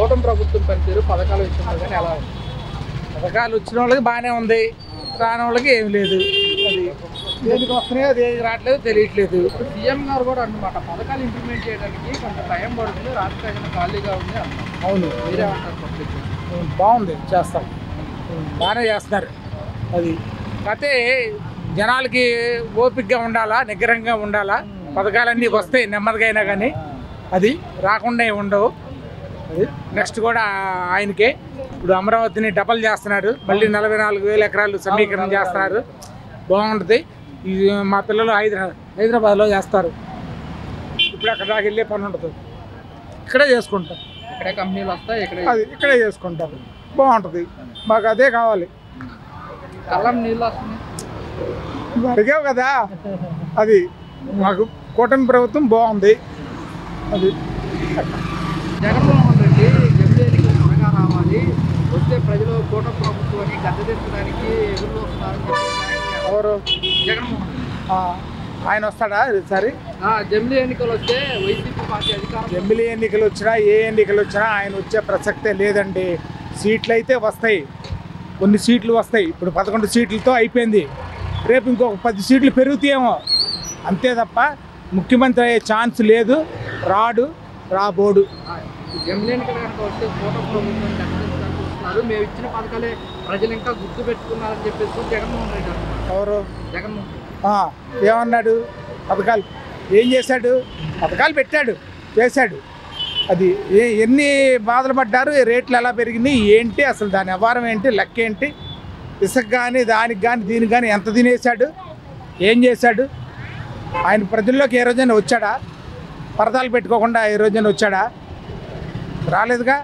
కూటమి ప్రభుత్వం పనితీరు పథకాల విషయంలో కానీ ఎలా ఉంది? పథకాలు వచ్చిన వాళ్ళకి బాగానే ఉంది, రాని వాళ్ళకి ఏమి లేదు. అది దేనికి వస్తున్నాయో అది రావట్లేదు, తెలియట్లేదు. ఇప్పుడు సీఎం గారు కూడా అన్నమాట పథకాలు ఇంప్లిమెంట్ చేయడానికి కొంత టైం పడుతుంది, రాష్ట్ర ప్రజలు ఖాళీగా ఉంది అన్నారు. అవును, మీరేమంటారు పబ్లిక్? బాగుంది, చేస్తాం, బాగానే చేస్తున్నారు. అది కాకపోతే జనాలకి ఓపికగా ఉండాలా, నిగ్రహంగా ఉండాలా. పథకాలన్నీ వస్తాయి నెమ్మదిగా అయినా కానీ, అది రాకుండా ఉండవు. అది నెక్స్ట్ కూడా ఆయనకే ఇప్పుడు అమరావతిని డబల్ చేస్తున్నారు, మళ్ళీ 44,000 ఎకరాలు సమీకరణ చేస్తున్నారు. బాగుంటుంది. ఇది మా పిల్లలు హైదరాబాద్లో చేస్తారు. ఇప్పుడు అక్కడ దాకా వెళ్ళే పని ఉండదు, ఇక్కడే చేసుకుంటాం. ఇక్కడే కంపెనీలు వస్తాయి, అది ఇక్కడే చేసుకుంటారు. బాగుంటుంది, మాకు అదే కావాలి. కళ్ళం నీళ్ళు వస్తున్నాయి, అడిగావు కదా. అది మాకు కూటమి ప్రభుత్వం బాగుంది. అది జగన్మోహన్ రెడ్డి జమిలేనికి త్వరగా రావాలి, వస్తే ప్రజలు కూటమి ప్రభుత్వాన్ని గద్దెదించడానికి ఎదురు వస్తున్నారని చెప్పి ఎవరు? జగన్మోహన్ రెడ్డి ఆయన వస్తాడా ఈసారి? జమిలీ ఎన్నికలు వస్తే వైసీపీ పార్టీ అధికారం. ఎమ్మెల్యే ఎన్నికలు వచ్చినా, ఏ ఎన్నికలు వచ్చినా ఆయన వచ్చే ప్రసక్తే లేదండి. సీట్లు అయితే వస్తాయి, కొన్ని సీట్లు వస్తాయి. ఇప్పుడు 11 సీట్లతో అయిపోయింది. రేపు ఇంకొక 10 సీట్లు పెరుగుతాయేమో, అంతే తప్ప ముఖ్యమంత్రి అయ్యే ఛాన్స్ లేదు. రాబోడు. జమిలీ ఎన్నికలు కనుక వస్తే కూటమి ప్రభుత్వాన్ని గద్దెదించడానికి వస్తున్నారు, మేము ఇచ్చిన పథకాలే ప్రజలు ఇంకా గుర్తు పెట్టుకున్నారని చెప్పేసి జగన్మోహన్ రెడ్డి అంటున్నారు. ఎవరు? జగన్మోహన్ రెడ్డి ఏమన్నాడు? పథకాలు ఏం చేశాడు? పథకాలు పెట్టాడు, చేశాడు. అది ఎన్ని బాధలు పడ్డారు, రేట్లు ఎలా పెరిగినాయి ఏంటి, అసలు దాని వ్యవహారం ఏంటి, లెక్క ఏంటి, ఇసుక కానీ దానికి కానీ దీనికి కానీ ఎంత తినేశాడు, ఏం చేశాడు? ఆయన ప్రజల్లోకి ఏ రోజైనా వచ్చాడా? పరదాలు పెట్టుకోకుండా ఏ రోజైనా వచ్చాడా? రాలేదుగా.